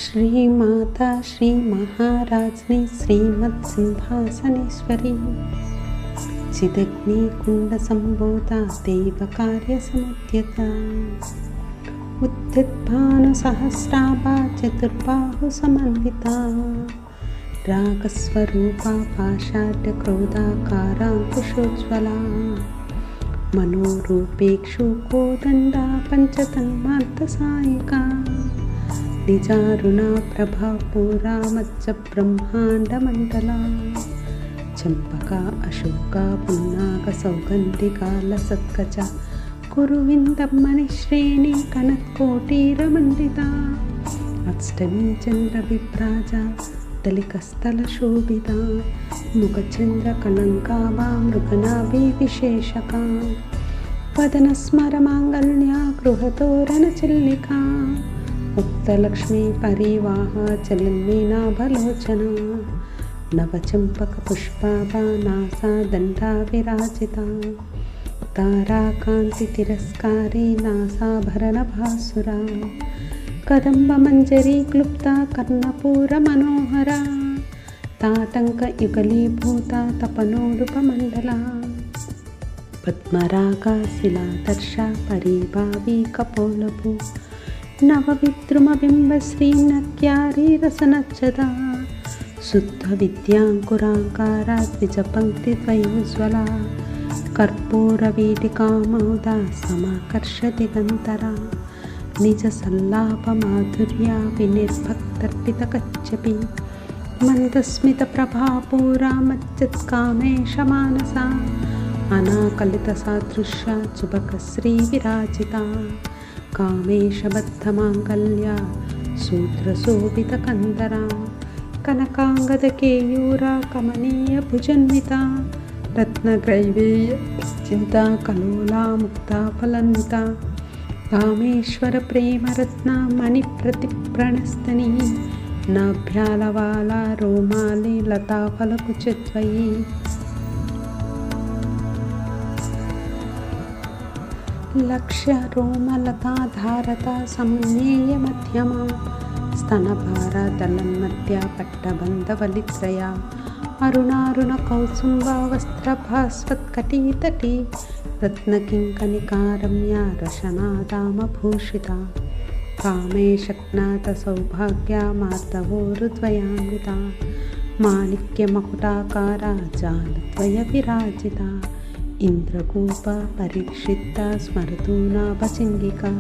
श्री माता श्री महाराज्ञी श्रीमत् सिंहासनेश्वरी चिदग्नि कुंड संबोधा देव कार्य समुद्यता उद्यद्भानु सहस्राभा चतुर्बाहु समन्विता रागस्वरूपा पाषाढ्य क्रोधाकारांकुशोज्ज्वला मनोरूपेक्षु कोदंडा पंचतन्मार्तसायिका निजारुणा प्रभा पूरा मज्ज ब्रह्मांडमंडला चंपका अशोका पुन्नाग सौगंधिका लसत्कचा कुरुविंदमणिश्रेणी कनत्कोटीरमंडिता अष्टमी चंद्रविभ्राजा दलिकस्थलशोभिता मुखचंद्रकलङ्काभा मृगनाभि विशेषका वदनस्मरमाङ्गल्या गृहतोरणचिल्लिका उक्तलक्ष्मी परिवाह चलन्मीनाभलोचना नवचम्पकपुष्पाभा नासा दण्डा विराजिता ताराकान्तितिरस्कारी नासाभरणभासुरा कदम्बमञ्जरी क्लुप्ता कर्णपूरमनोहरा ताटङ्कयुगलीभूता तपनोरुपमण्डला पद्मरागा शिलादर्शा परिभावी कपोलभू नवविद्रुमबिम्बश्री नक्यारी रसनच्छदा शुद्धविद्याङ्कुराङ्कारा द्विजपङ्क्तिद्वयोज्ज्वला कर्पूरवीटिकामौदा समाकर्षदिगन्तरा निजसल्लापमाधुर्या विनिर्भक्तर्पितकच्छपि मन्दस्मितप्रभापूरा मज्जत्कामेशमानसा अनाकलितसादृश्या चुबकश्रीविराजिता कामेशबद्धमाङ्गल्या सूत्रशोभितकन्दरा कनकाङ्गदकेयूरा कमनीयभुजन्विता रत्नग्रैवेय चिन्ता कलोला मुक्ता फलन्विता कामेश्वर प्रेमरत्ना मणिप्रतिप्रणस्तनी नाभ्यालवाला रोमाली लताफलकुचद्वयी लक्ष्य रोमलताधारता समुन्नेय मध्यमा स्तनभारा दलन्मध्या पट्टबन्धवलित्रया अरुणारुणकौसुम्बा वस्त्रभास्वत्कटीतटी रत्नकिङ्कणिकारम्या रशनादामभूषिता कामेशक्नातसौभाग्या मार्दवोरुद्वयान्विता माणिक्यमकुटाकारा जालद्वयविराजिता इन्द्रकूपा परीक्षिता स्मरतूनाभचिङ्गिका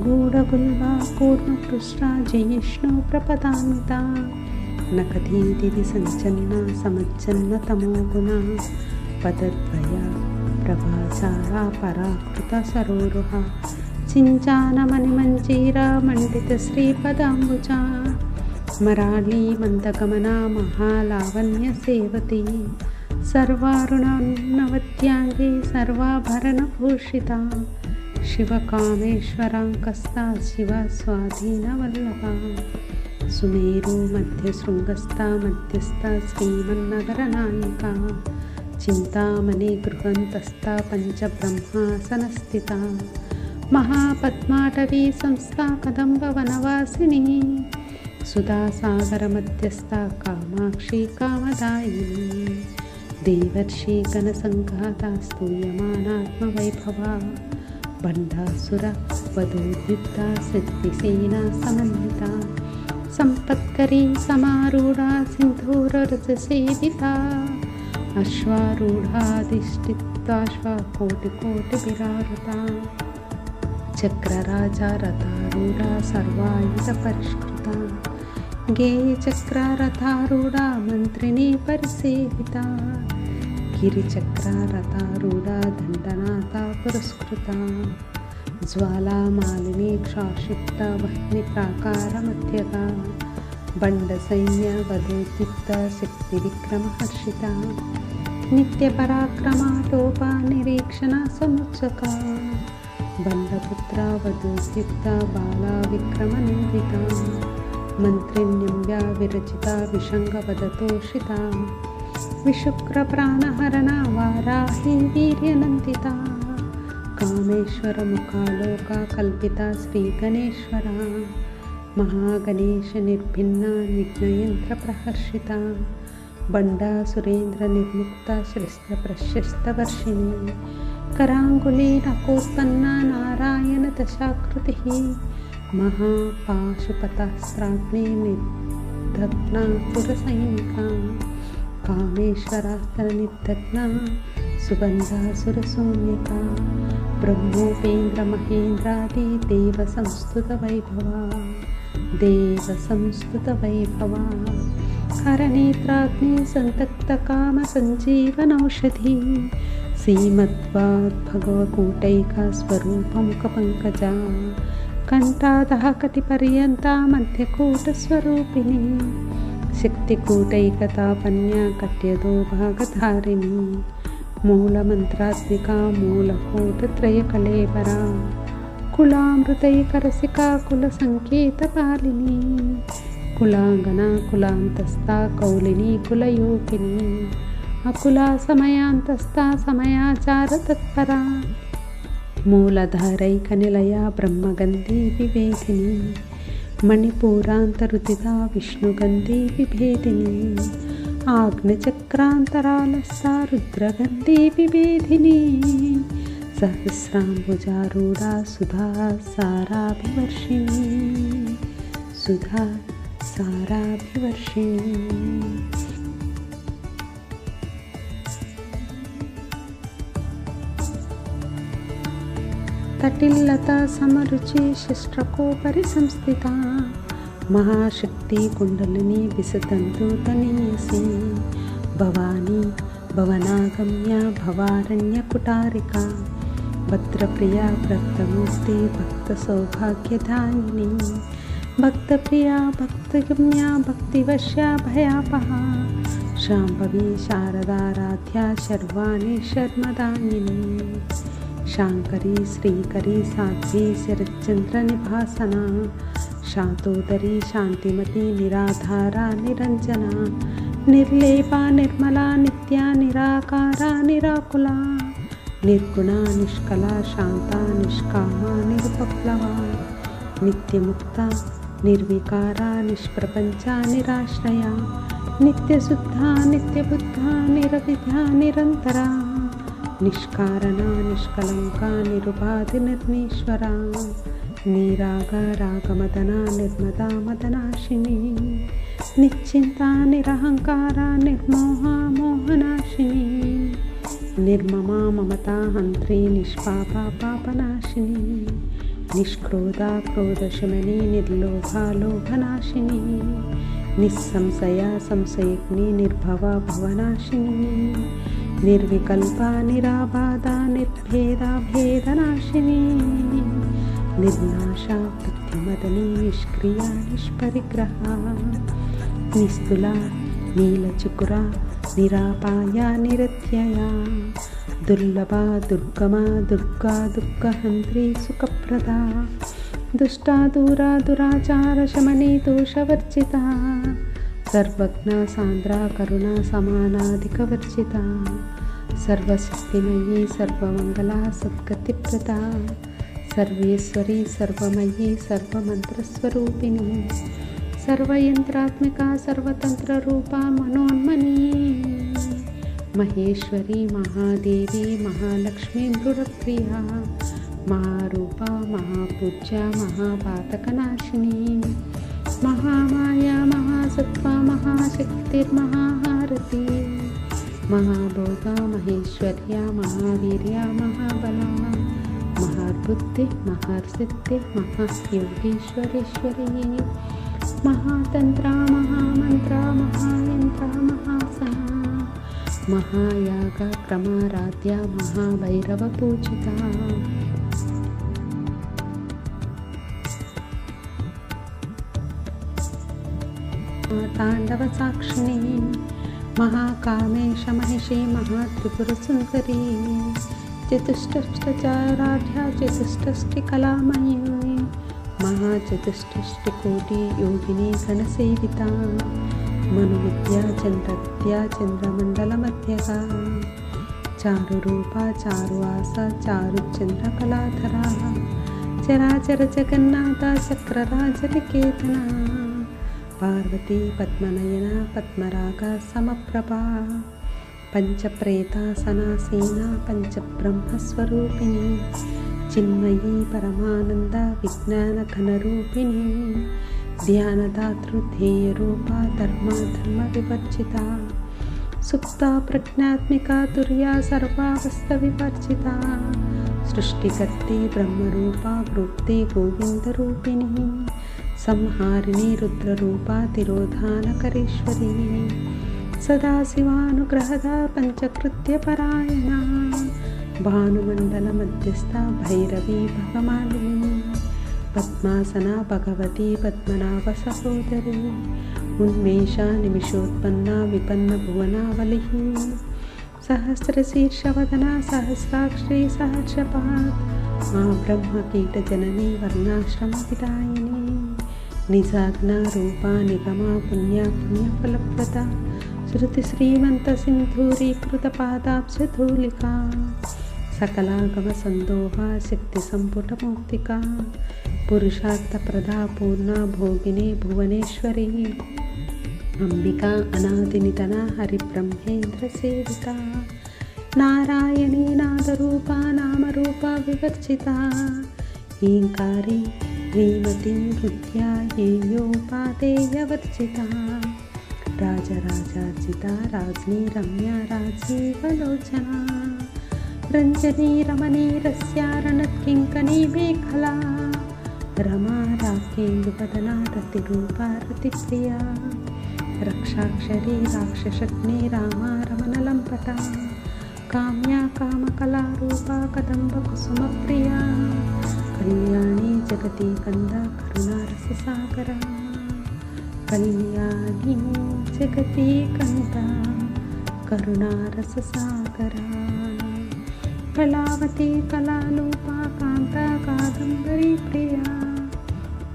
गूढगुल्बा कूर्मकृष्णा जयिष्णु प्रपदान्विता नखदीदिति सञ्चन्ना समज्जन्न तमोगुणा पदद्वया प्रभासारा पराकृता सरोरुहा चिञ्चानमणिमञ्जीरा मण्डितश्रीपदाम्बुजा मराळी मन्दगमना महालावण्यसेवती सर्वारुणान्नवत्याङ्गी सर्वाभरणभूषिता शिवकामेश्वराङ्कस्ता शिवा स्वाधीनवल्लभा सुमेरु मध्यशृङ्गस्था मध्यस्था श्रीमन्नगरनायिका चिन्तामणि गृहन्तस्था पञ्चब्रह्मासनस्थिता महापद्माटवी संस्था कदम्बवनवासिनी सुधासागरमध्यस्था कामाक्षी कामदायिनी देवर्षि गणसङ्घाता स्तूयमानात्मवैभवा बण्डासुर वधूद्युक्ता सिद्धिसेना समन्विता सम्पत्करी समारूढा सिन्धूररजसेविता अश्वारूढाधिष्ठिताश्वा कोटिकोटिविरारुता चक्रराजा रथारूढा सर्वायुधपरिष्कृता गेयचक्ररथारूढा मन्त्रिणी परिसेविता गिरिचक्ररथारूढा दण्डनाथा पुरस्कृता ज्वालामालिनी क्षाक्षिप्ता वह्निप्राकारमध्यगा बण्डसैन्यवधूद्युक्ता शक्तिविक्रमहर्षिता नित्यपराक्रमा टोपा निरीक्षणा समुच्चका बण्डपुत्रा वधूद्युक्ता बाला विक्रमनिन्दिता मन्त्रिण्यम्ब्या विरचिता विशङ्गवदतोषिता विशुक्रप्राणहरणा वाराही वीर्यनन्दिता कामेश्वर मुखालोका कल्पिता श्री गणेश्वरा महागणेश निर्भिन्ना विघ्नयंत्र प्रहर्षिता बंडासुरेंद्र निर्मुक्ता शस्त्र प्रशस्त वर्षिणी करांगुलीन कोत्पन्ना नारायण दशाकृतिः महापाशुपतास्त्राग्ने निर्दग्ना सुरसैनिका कामेश्वरास्त्र निर्दग्ना सुगंधासुरशून्यका ब्रह्मोपेन्द्र महेन्द्रादि देव संस्तुत वैभवा हरनेत्राग्नि संतप्त काम संजीवनौषधि श्रीमद्भगवकूटैका स्वरूपमुखपङ्कजा कंठादः कटिपर्यन्ता मध्यकूटस्वरूपिणी शक्तिकूटैकतापन्या कट्यदो भागधारिणी मूलमन्त्रात्मिका मूलकूटत्रयकलेवरा कुलामृतैकरसिका कुलसङ्केतपालिनी कुलाङ्गना कुलान्तस्था कौलिनी कुलयोगिनी अकुला समयान्तस्था समयाचारतत्परा मूलधारैकनिलया ब्रह्मगन्धी विभेदिनी मणिपूरान्तरुदिता विष्णुगन्धी विभेदिनी आग्नचक्रान्तरालसा रुद्रगन्धी विभेदिनी सहस्राम्बुजारूढा सुधा साराभिवर्षिणी तटिल्लता समरुचि शिष्ट्रकोपरि संस्थिता महाशक्ति कुण्डलिनी विसतन्तुतनीयसी भवानी भवनागम्या भवारण्यकुटारिका भद्रप्रिया भक्तमूर्ति भक्तसौभाग्यदायिनी भक्तप्रिया भक्तगम्या भक्तिवश्या भयापहा शाम्भवी शारदाराध्या शर्वाणि शर्मदायिनी शांकरी श्रीकरी साध्वी शरच्चंद्रनिभासना शांतोदरी शांतिमती निराधारा निरंजना निर्लेपा निर्मला नित्या निराकारा निराकुला निर्गुणा निष्कला शांता निष्कामा निरुपप्लवा नित्यमुक्ता निर्विकारा निष्प्रपंचा निराश्रया नित्यशुद्धा नित्यबुद्धा निरविद्या निरंतरा निष्कारणा निष्कलंका निरुपाधि निर्मीश्वरा निरागा रागमदना निर्मदा मदनाशिनी निश्चिंता निरहंकारा निर्मोहा मोहनाशिनी निर्ममा ममता हंत्री निष्पापा पापनाशिनी निष्क्रोधा क्रोधशमनी निर्लोभा लोभनाशिनी निस्संशया संशयग्नि निर्भवा भवनाशिनी निर्विकल्पा निराबाधा निर्भेदा भेदनाशिनी निर्नाशा बुद्धिमदनी निष्क्रिया निष्परिग्रहा निस्तुला नीलचुकुरा निरापाया निरत्यया दुर्लभा दुर्गमा दुर्गा दुःखहन्त्री सुखप्रदा दुष्टा दूरा दुराचार शमनी दोषवर्जिता सर्वज्ञा सान्द्रा करुणा समानाधिकवर्जिता सर्वशक्तिमयी सर्वमंगला सद्गतिप्रदा सर्वेश्वरी सर्वमयी सर्वमंत्रस्वरूपिणी सर्वयंत्रात्मिका सर्वतंत्ररूपा मनोन्मनी महेश्वरी महादेवी महालक्ष्मी मृडप्रिया महारूपा महापूज्या महापातकनाशिनी महामाया महासत्त्वा महाशक्तिर्महाहारती महाभोगा महेश्वर्या महावीर्या महाबला महाबुद्धि महासिद्धि महायोगीश्वरेश्वरी महातंत्रा महामंत्रा महायंत्रा महासना महायागा क्रमाराध्या महाभैरव पूजिता तांडव साक्षिणी महाकामेश महिषी महात्रिपुरसुंदरी चतुष्टष्टचाराढ्या चतुष्टष्टिकलामयी महाचतुष्टष्टिकोटि योगिनी गणसेविता मनुविद्या चंद्रविद्या चंद्रमंडलमध्यगा चारुरूपा चारुवासा चारुचंद्रकलाधरा चराचर जगन्नाथ चक्रराजनिकेतना पार्वती पद्मनयना पद्मरागा समप्रभा पंचप्रेतासनासीना पंचब्रह्मस्वरूपिणी चिन्मयी परमानंद विज्ञानघनरूपिणी ध्यानदातृध्येयरूपा धर्म विवर्जिता सुप्ता प्रज्ञात्मिका तुर्या सर्वावस्थविवर्जिता सृष्टिकर्त्री ब्रह्मरूपा वृत्ति गोविंदरूपिणी संहारिणी रुद्ररूपा तिरोधानकरेश्वरी सदाशिवानुग्रहदा पंचकृत्यपरायणा भानुमण्डलमध्यस्था भैरवी भगमालिनी पद्मासना भगवती पद्मनाभसहोदरी उन्मेषा निमिषोत्पन्ना विपन्नभुवनावलिः सहस्रशीर्षवदना सहस्राक्षी सहस्रपात् मा ब्रह्मकीटजननी वर्णाश्रमविदायिनी निजाज्ञारूपा निगमा पुण्यफलप्रदा श्रुतिश्रीमन्तसिन्धूरीकृतपादाब्जधूलिका सकलागमसन्दोहा शक्तिसम्पुटमौक्तिका पुरुषार्थप्रदा पूर्णा भोगिनी भुवनेश्वरी अंबिका अनादिनिधना हरिब्रह्मेन्द्रसेविता नारायणी नादरूपा नामरूपा विवर्जिता हीङ्कारी ह्रीमती हृद्या हेयोपादेयवर्जिता राजराजार्जिता राज्ञी रम्या राजीवलोचना रञ्जनी रमणीरस्या रणत्किङ्कणी मेखला रमा राकेन्दुवदना रतिरूपा रतिप्रिया रक्षाक्षरी राक्षसग्नी रामा रमणलम्पटा काम्या कामकलारूपा कदम्बकुसुमप्रिया कल्याणी जगती कंदा करुणारससागरा कल्याणी जगती कंदा करुणारससागरा कलावती कलालूपा कांता कादंबरी प्रिया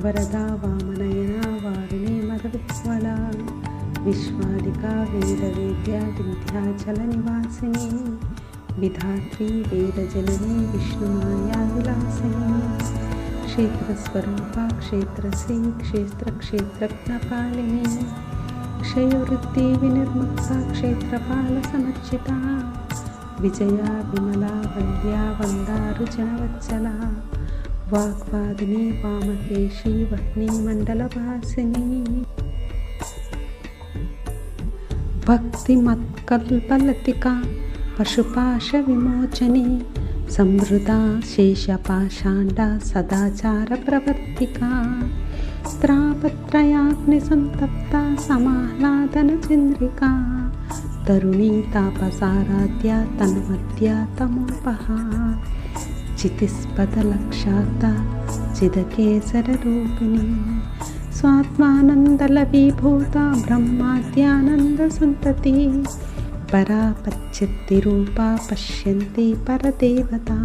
वरदा वामनयना वारिणी मदविह्वला विश्वादिका वेदवेद्या विन्ध्याचलनिवासिनी विधात्री वेदजननी विष्णुमाया विलासिनी क्षेत्रस्वरूपा क्षेत्रश्री क्षेत्रक्षेत्रज्ञपालिनी क्षयवृत्ति विनिर्मुक्ता क्षेत्रपालसमर्चिता विजया विमला वन्द्या वन्दारुजनवत्सला वाग्वादिनी वामकेशी वह्नी मण्डलवासिनी भक्तिमत्कल्पलतिका पशुपाशविमोचनी समृदा शेषपाषाण्डा सदाचारप्रवर्तिका त्रापत्रयाग्निसन्तप्ता समाह्लादनचन्द्रिका तरुणी तापसाराध्या तन्मध्या तमोपहा चितिस्पदलक्षाता चिदकेसररूपिणी स्वात्मानन्दलवीभूता ब्रह्माद्यानन्दसन्तति परापच्चित्तिरूपा पश्यन्ति परदेवता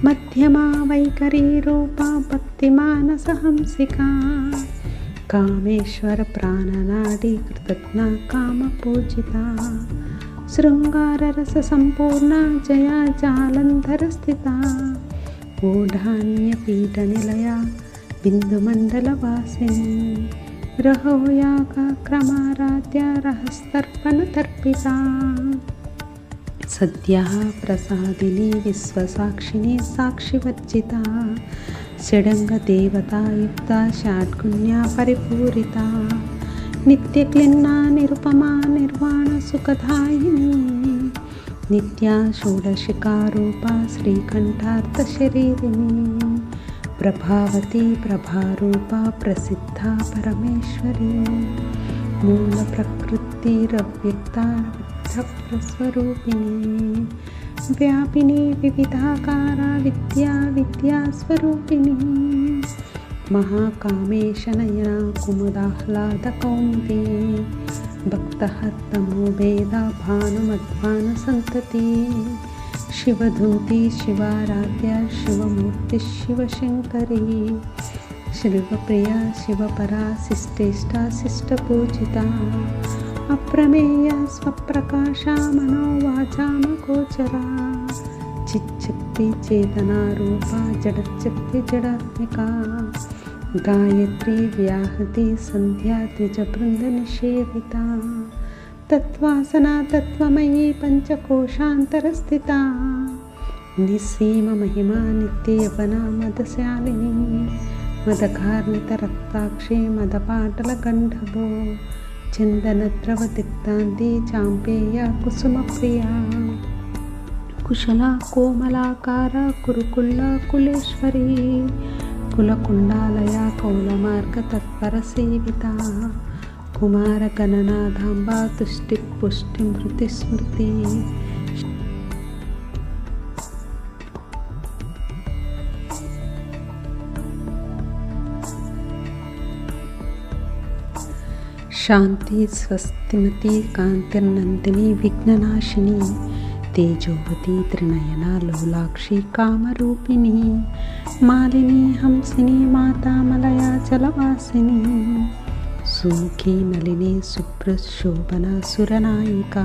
मध्यमा वैखरीरूपा भक्तिमानसहंसिका कामेश्वर प्राणनाडी कृतज्ञा कामपूजिता शृङ्गाररससम्पूर्णा जया जालन्धरस्थिता ऊढान्यपीठनिलया बिन्दुमण्डलवासिनी रहोयागाक्रमाराध्या रहस्तर्पणतर्पिता सद्यः प्रसादिनी विश्वसाक्षिणी साक्षिवर्जिता षडङ्गदेवतायुक्ता षड्गुण्या परिपूरिता नित्यक्लिन्ना निरुपमा निर्वाणसुखदायिनी नित्या षोडशिकारूपा श्रीकण्ठार्थशरीरिणी प्रभावती प्रभारूपा प्रसिद्धा परमेश्वरी मूलप्रकृतिरव्यक्ता विद्यास्वरूपिणी व्यापिनी विविधाकारा विद्या विद्यास्वरूपिणी महाकामेशनयना कुमुदाह्लादकौमुदी भक्तहस्तमो वेदा भानुमध्वानसन्तति शिवधूति शिवाराध्या शिवमूर्ति शिवशङ्करी शिवप्रिया शिवपरा शिष्टेष्टा शिष्टपूजिता अप्रमेया स्वप्रकाशा मनोवाचामगोचरा चिच्छक्ति चेतना रूपा जडच्चक्ति जडात्मिका गायत्री व्याहृति संध्या द्विजवृंद निषेविता तत्वासना तत्वमयी पंचकोशांतरस्थिता निस्सीम महिमा नित्य यवना मदशालिनी मदघार्णित रक्ताक्षे मदपाटलगंधभो चंदनद्रवतिक्तान्ति चाम्पेय कुसुमप्रिया कुशला कोमलाकारा कुरुकुल्ला कुलेश्वरी कुलकुंडालया कौलमार्ग तत्परसेविता कुमारगणनाधाम्बा तुष्टिपुष्टिमृतिस्मृति शांति स्वस्तिमती कांतिर्नंदिनी विघ्ननाशिनी तेजोवती त्रिनयना लोलाक्षी कामरूपिणी मालिनी हंसिनी माता मलया जलवासिनी सुमुखी नलिनी सुप्रशोभना सुरनायिका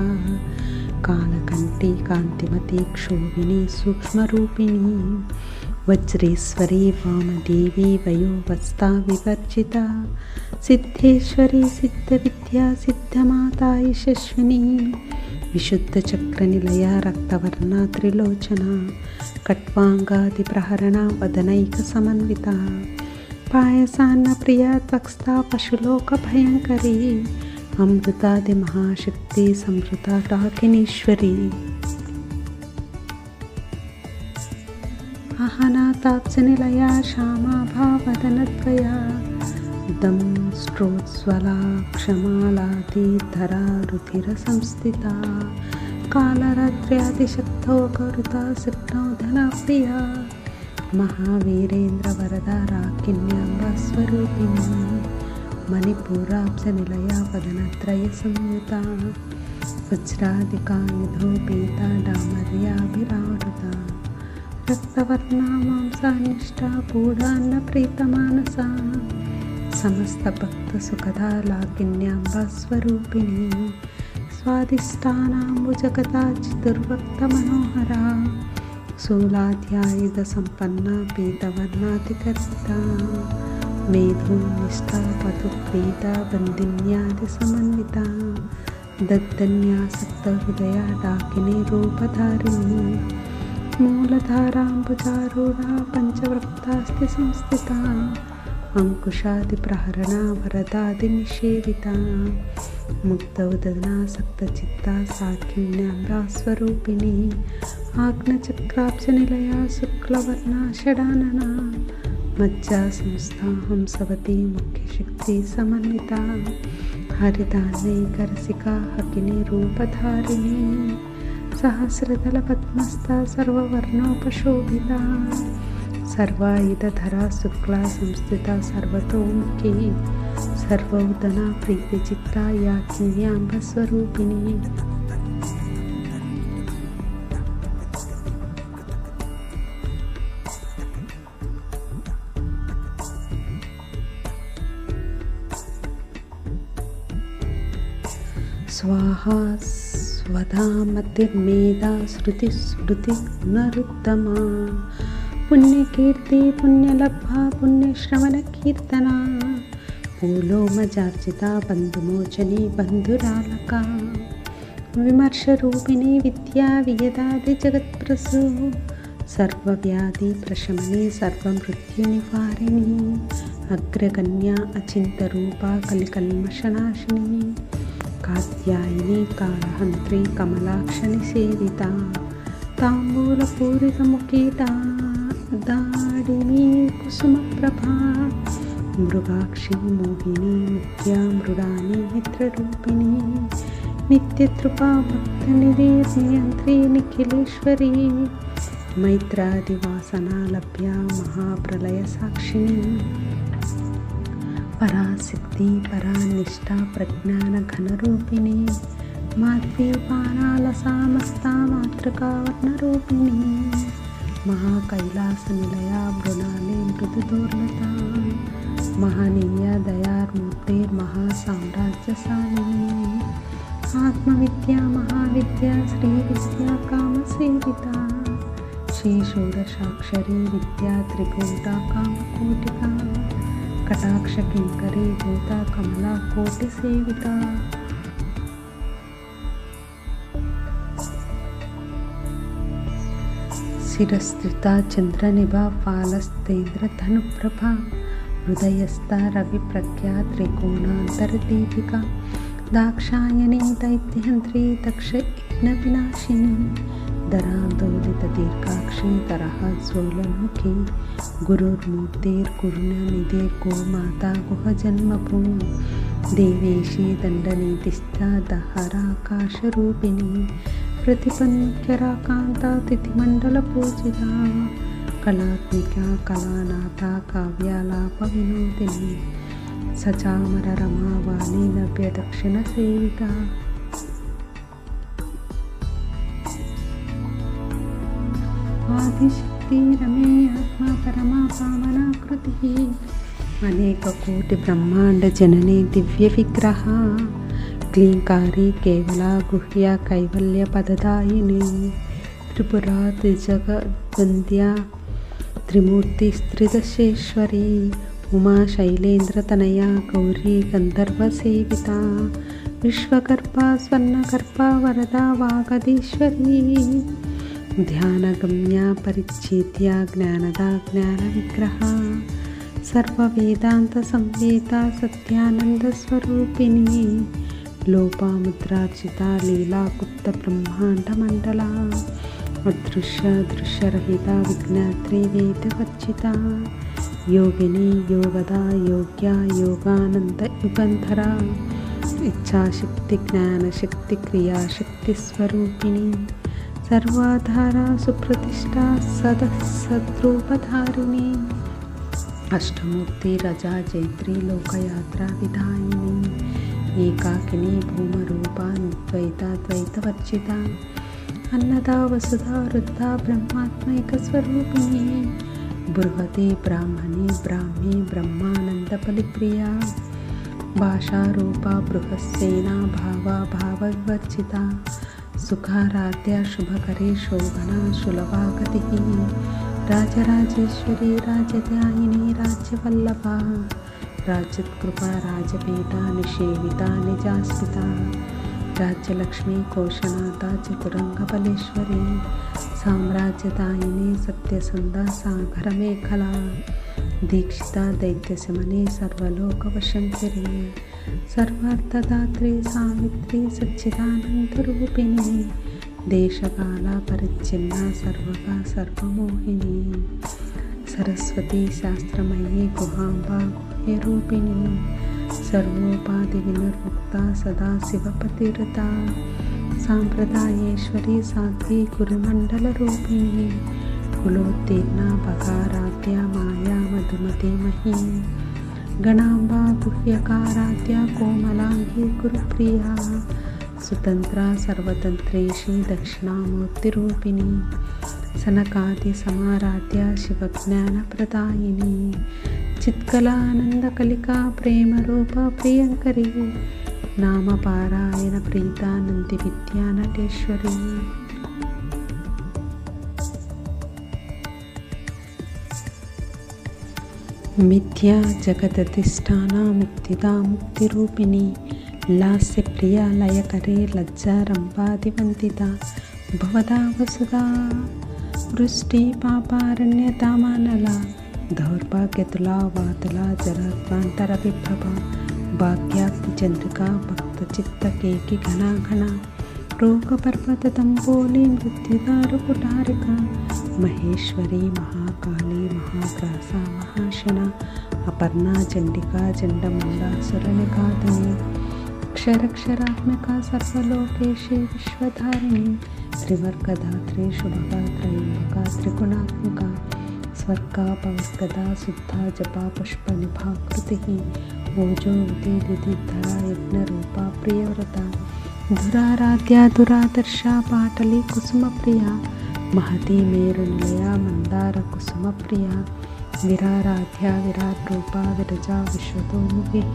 कालकंठी कांतिमती क्षोभिनी सूक्ष्मरूपिणी वज्रेश्वरी वामदेवी वयोवस्था विवर्जिता सिद्धेश्वरी सिद्धविद्या सिद्धमाता यशस्विनी विशुद्धचक्रनिलया रक्तवर्णा त्रिलोचना कट्वांगादिप्रहरणा वदनैकसमन्विता पायसान्नप्रिया त्वक्स्था पशुलोकभयङ्करी अमृतादिमहाशक्ति संवृता डाकिनीश्वरी अहनाताप्सनिलया श्यामाभावदनद्वया दंष्ट्रोज्ज्वला क्षमालादिधरा रुधिरसंस्थिता कालरात्र्यादिशक्तो गरुता सिग्नौ धनप्रिया महावीरेन्द्रवरदा राकिन्याम्बस्वरूपिणी मणिपूराब्जनिलया वदनत्रयसंयुता वज्रादिकायुधोपेता डामर्याभिरावृता रक्तवर्णा मांसानिष्ठा गूढान्नप्रीतमानसा समस्तभक्तसुखदा लाकिन्याम्बस्वरूपिणी स्वादिष्टानाम्बुजगता चतुर्भक्तमनोहरा शूलाध्यायुधसम्पन्ना पीतवर्णातिकर्ता मेधोनिष्ठा पतुप्रीता बन्दिन्यादिसमन्विता दद्धन्यासक्तहृदया डाकिनी रूपधारिणी मूलधाराम्बुजारूढा पञ्चवक्तास्ति संस्थिता अंकुशादिप्रहरणा वरदादिनिषेविता मुक्तौदना सक्तचित्ता साक्षिण्याम्रास्वरूपिणी आग्नचक्राब्जनिलया शुक्लवर्णा षडानना मज्जा संस्था हंसवती मुख्यशक्ति समन्विता हरिधान्यैकरसिका हकिनी रूपधारिणी सहस्रदलपद्मस्था सर्ववर्णोपशोभिता सर्वायुधधरा शुक्ला संस्थिता सर्वतोमुखी सर्वोदना प्रीतिचित्ता याकिन्याम्बस्वरूपिणी स्वाहा स्वधा मतिर्मेधा श्रुतिस्मृति पुनरुत्तमा पुण्यकीर्ति पुण्यलब्धा पुण्यश्रवणकीर्तना पूलोमजार्जिता बन्धुमोचनी बन्धुरालका विमर्शरूपिणी विद्या वियदादिजगत्प्रसू सर्वव्याधिप्रशमनी सर्वमृत्युनिवारिणी अग्रगण्या अचिन्तरूपा कलिकल्मषनाशिनी कात्यायिनी कालहन्त्री कमलाक्षनिसेविता ताम्बूलपूरितमुखीटा दाडिनी कुसुमप्रभा मृगाक्षी मोहिनी नित्या मृडानी मित्ररूपिणी नित्यतृपा भक्तनिधि निखिलेश्वरी मैत्रादिवासना लभ्या महाप्रलयसाक्षिणी परासिद्धि परानिष्ठा प्रज्ञानघनरूपिणी माध्वीपानालसामस्ता मातृकावर्णरूपिणी महाकैलासनिलया मृणाली मृदुदुर्लता महनीया दयार्मूर्तिर्महासाम्राज्यशालिनी आत्मविद्या महाविद्या श्रीविद्या कामसेविता मीनाक्षी षोडशाक्षरी विद्या त्रिकूटा कामकोटिका कटाक्ष किंकरी भूता कमला कोटि सेविता। शिरस्त्रिता चंद्रनिभा फालस्तेन्द्र धनुप्रभा हृदयस्था रविप्रज्ञा त्रिकोणान्तरदीपिका दाक्षायणी दैत्यहन्त्री दक्ष यज्ञविनाशिनी दरान्दोलितदीर्घाक्षी तरहाज्वलन्मुखी गुरुर्मूर्तिर्गुरुनिधे गोमाता गुहजन्मभूमि देवेशी दण्डनीतिस्था दहराकाशरूपिणी प्रतिपन्मुख्यराकान्ता तिथिमण्डलपूजिता कलात्मिका कलानाथा काव्यालापविनोदिनी सचामररमावाणी नव्यदक्षिणसेविता। आदिशक्ति रमे आत्मा परमा पावनाकृतिः अनेककोटि ब्रह्मांड जननी दिव्य विग्रह क्लींकारी केवला गुह्या कैवल्य पददायिनी त्रिपुरा त्रिजगद्वन्द्या त्रिमूर्ति स्त्रिदशेश्वरी उमा शैलेन्द्रतनया गौरी गंधर्वसेविता विश्वकर्मा स्वर्णकर्मा वरदा वागदीश्वरी ध्यानगम्या परिच्छेद्या ज्ञानदा ज्ञानविग्रहा सर्ववेदान्तसंवेदा सत्यानन्दस्वरूपिणी लोपामुद्रार्चिता लीलाकुप्तब्रह्माण्डमण्डला अदृश्य दृश्यरहिता विज्ञात्री वेदवर्जिता योगिनी योगदा योग्या योगानंद युगंधरा इच्छाशक्ति ज्ञानशक्ति क्रियाशक्ति स्वरूपिणी सर्वाधारा सुप्रतिष्ठा सद्रूपधारिणी अष्टमूर्ति रजा जैत्री लोकयात्रा विधायिनी एकाकिनी भूमरूपा द्वैता द्वैतवर्जिता अन्नदा वसुधा रुद्धा ब्रह्मात्मैकस्वरूपिणी बृहती ब्राह्मणी ब्राह्मी ब्रह्मानन्दबलिप्रिया भाषारूपा बृहस्सेना भावा भावविवर्जिता सुखाराध्या शुभकरी शोभना शुलभा गतिः राजराजेश्वरी राजध्यायिनी राज्यवल्लभा राज्यकृपा राजपीठा निषेविता निजास्मिता राज्यलक्ष्मी कोशनाथा चतुरंगबलेश्वरी साम्राज्यदायिनी सत्यसंधा सागरमेखला दीक्षिता दैत्यशमनी सर्वलोकवशंकरी सर्वार्थदात्री सावित्री सच्चिदानंदरूपिणी देशकाला परिच्छिन्ना सर्वगा सर्वमोहिनी सरस्वती शास्त्रमयी गुहांबा गुह्यरूपिणी सर्वोपाधि विनिर्मुक्ता सदा शिवपतिरता सांप्रदायेश्वरी साध्वी गुरुमण्डलरूपिणी कुलोत्तीर्णा भगाराध्या माया मधुमती मही गणांबा गुह्यकाराध्या कोमलांगी गुरुप्रिया सुतंत्रा सर्वतंत्रेशी दक्षिणामूर्तिरूपिणी सनकादि समाराध्या शिवज्ञानप्रदायिनी चित्कलानंदकलिका प्रेमरूपा प्रियंकरी नामपारायण प्रीतानंदी विद्या नटेश्वरी मिथ्या जगदधिष्ठाना मुक्तिदा मुक्तिरूपिणी लास्य प्रिया लयकरे लज्जारंभादिवंदिता भवदा वसुधा वृष्टि पापारण्यतामानला दौर्भाग्यतुला वातला जरात्वांतरविप्रभा भाग्याग्निचंद्रिका भक्तचित्तकेकि घना घना रोगपर्वततंबोली मृत्युदारुकुटारिका महेश्वरी महाकाली महाग्रासा महाशना अपर्णा चंडिका चंडमुंडासुरनिघातिनी क्षरक्षरात्मका सर्वलोकेशे विश्वधारिणी त्रिवर्गधात्री शुभगा त्रयंबका त्रिगुणात्मका स्वर्गा पवस्कदा शुद्धा जपा पुष्पनिभा कृतिः ओजोवती दिदिधरा यज्ञरूपा प्रियव्रता धुराराध्या दुरादर्शा पाटली कुसुमप्रिया महती मेरुनिलया मंदार कुसुमप्रिया विराराध्या विराट्रूपा विरजा विश्वतोमुखिः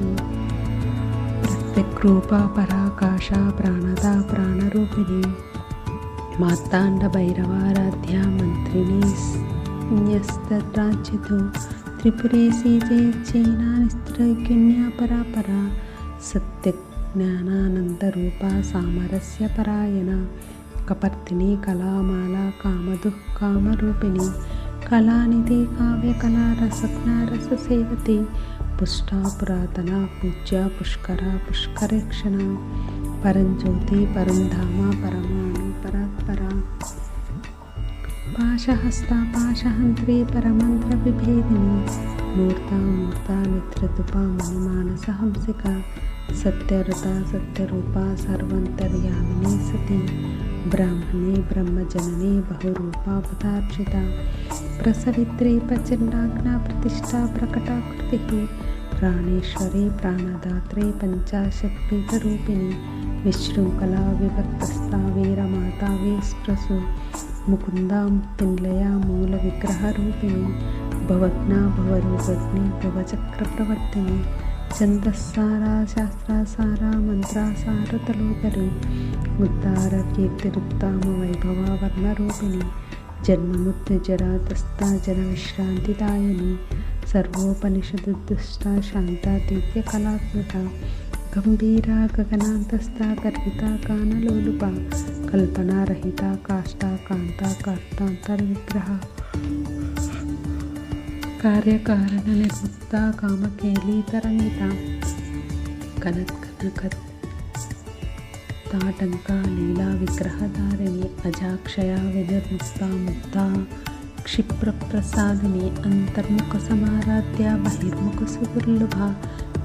प्रत्यग्रूपा पराकाशा प्राणदा प्राणरूपिणी मार्ताण्ड भैरवाराध्या मंत्रिणी यस्तद्राज्यतो त्रिपुरेशी चेच्चैनानिस्त्रैगुण्या परा सत्यज्ञानानन्दरूपा सामरस्य परायणा कपर्दिनी कलामाला कामदुःकामरूपिणी कलानिधि काव्यकला रसज्ञा रससेवती पुष्टा पुरातना पूज्या पुष्करा पुष्करेक्षणा परञ्ज्योति परन्धामा परमाणु परात्परा पाशहस्ता पाशहन्त्री परमन्त्रविभेदिनी मूर्ता मूर्ता निद्रतुपा मणिमानसहंसिका सत्यरुता सत्यरूपा सर्वन्तर्यामिनी सती ब्राह्मणे ब्रह्मजननी बहुरूपा पदार्चिता प्रसवित्री प्रचण्डाग्ना प्रतिष्ठा प्रकटाकृतिः प्राणेश्वरी प्राणदात्री पञ्चाशक्तिरूपिणी विशृङ्खला विभक्तस्था वीरमाता विस्प्रसु मुकुन्दा मुक्तिनिलया मूलविग्रहरूपिणी भवज्ञा भवरूपज्ञी भवचक्रप्रवर्तिनी छन्दस्सारा शास्त्रासारा मन्त्रासारतलोदरी उद्धारकीर्तिरुत्तामवैभवा वर्णरूपिणी जन्ममृत्युजरातस्था जनविश्रान्तिदायिनी सर्वोपनिषदुद्दुष्टा शान्ता दिव्यकलात्मका गम्भीरा गगनान्तस्था गर्विता गानलोलुपा कल्पनारहिता काष्ठा कान्ता कार्तान्तर्विग्रहा कार्यकारणनिर्मुक्ता कामकेलीतरङ्गिता कनत्कनकताटङ्का लीलाविग्रहधारिणी अजाक्षया विनिर्मुक्ता मुग्धा क्षिप्रप्रसादिनी अन्तर्मुखसमाराध्या बहिर्मुखसुदुर्लभा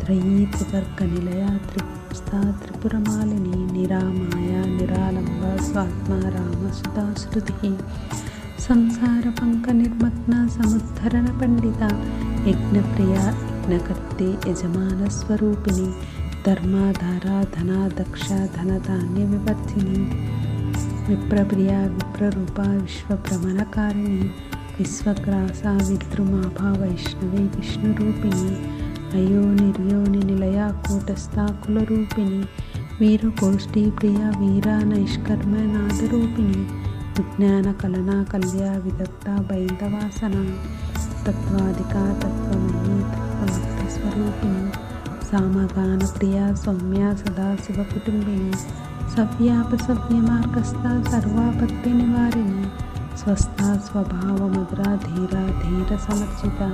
त्रयी त्रिवर्गनिलया त्रिपुस्ता त्रिपुरमालिनी निरामाया निरालम्बा स्वात्मा रामसुता श्रुतिः संसारपङ्कनिर्मग्ना समुद्धरणपण्डिता यज्ञप्रिया यज्ञकर्ते यजमानस्वरूपिणी धर्माधारा धनादक्षा धनधान्यविवर्धिनी विप्रप्रिया विप्ररूपा विश्वभ्रमणकारिणी विश्वग्रासा विद्रुमाभा वैष्णवी विष्णुरूपिणी अयोनिर्योनिनिलया कूटस्था कुलरूपिणी वीरगोष्ठीप्रिया वीरा नैष्कर्म्यनादरूपिणी विज्ञानकलना कल्या विदग्धा बैन्दवासना तत्त्वादिका तत्त्वमयी तत्त्वस्वरूपिणी सामगानप्रिया सौम्या सदाशिवकुटुम्बिनी सव्यापसव्यमार्गस्था सर्वापत्तिनिवारिणी स्वस्था स्वभावमधुरा धीरा धीरसमर्जिता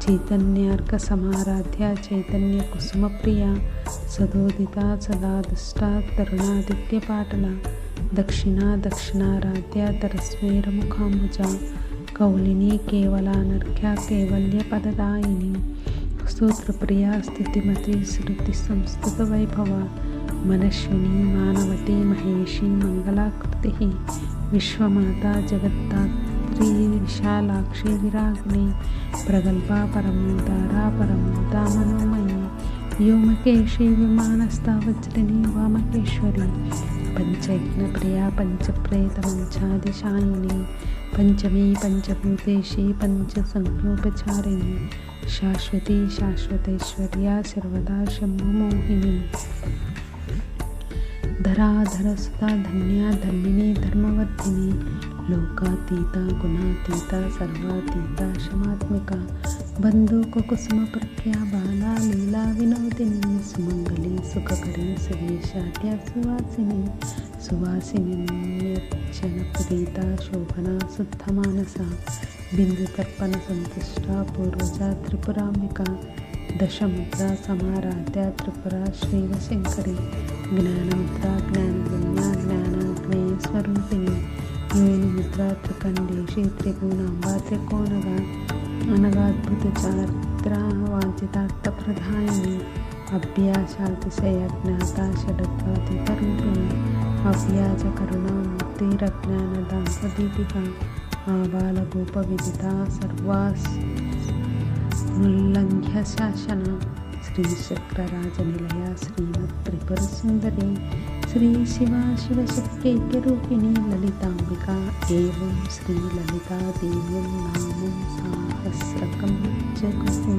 चैतन्यार्कसमाराध्या चैतन्यकुसुमप्रिया सदोदिता सदा दुष्टा तरुणादित्यपाटला दक्षिणा दक्षिणाराध्या तरस्मेरमुखाम्बुजा कौलिनी केवलानर्घ्या कैवल्यपददायिनी स्तोत्रप्रिया स्तुतिमती श्रुतिसंस्तुतवैभवा मनश्विनी मानवती महेशी मङ्गलाकृतिः विश्वमाता जगद्धात्री विशालाक्षी विरागिणी प्रगल्भा परमोदारा परमोदा मनोमयी व्योमकेशी विमानस्था वज्रिणी वामकेश्वरी पंचयज्ञप्रिया पंचप्रेतमंचादिशायिनी पंचमी पंचभूतेशी पंचसंज्ञोपचारिणी शाश्वती शाश्वतेश्वर्या सर्वदा शम्भुमोहिनी धराधरसुता धन्या धर्मिणी धर्मवर्धिनी लोकातीता गुणातीता सर्वातीता क्षमात्मिका बंधुकुसुमप्रख्या बाला लीला विनोदिनी सुमंगली सुखकरी सुवेशाट्या सुवासिनी सुवासिनीर्जनप्रीता शोभना शुद्धमानसा बिन्दुतर्पणसन्तुष्टा पूर्वजा त्रिपुराम्बिका दशमुद्रा समाराध्या त्रिपुरा श्रीवशङ्करी ज्ञानमुद्रा ज्ञानगम्या ज्ञानाग्नेयस्वरूपिणी योनिमुद्रा त्रिकण्डेशी त्रिगुणाम्बा त्रिकोणगा अनगाद्भुतचारित्रा वाञ्छितार्थप्रदायिनी अभ्यासातिशयज्ञाता षडद्वातीतरूपिणी अव्याजकरुणामूर्तिरज्ञानदान्तदीपिका आबालगोपविदिता सर्वानुल्लङ्घ्य शासना श्रीचक्रराजनिलया श्रीमत्त्रिपुरसुन्दरी श्रीशिवा शिवशक्त्यैक्यरूपिणी ललिताम्बिका एवं श्रीललितादेव्यं नामं सहस्रकं जगति।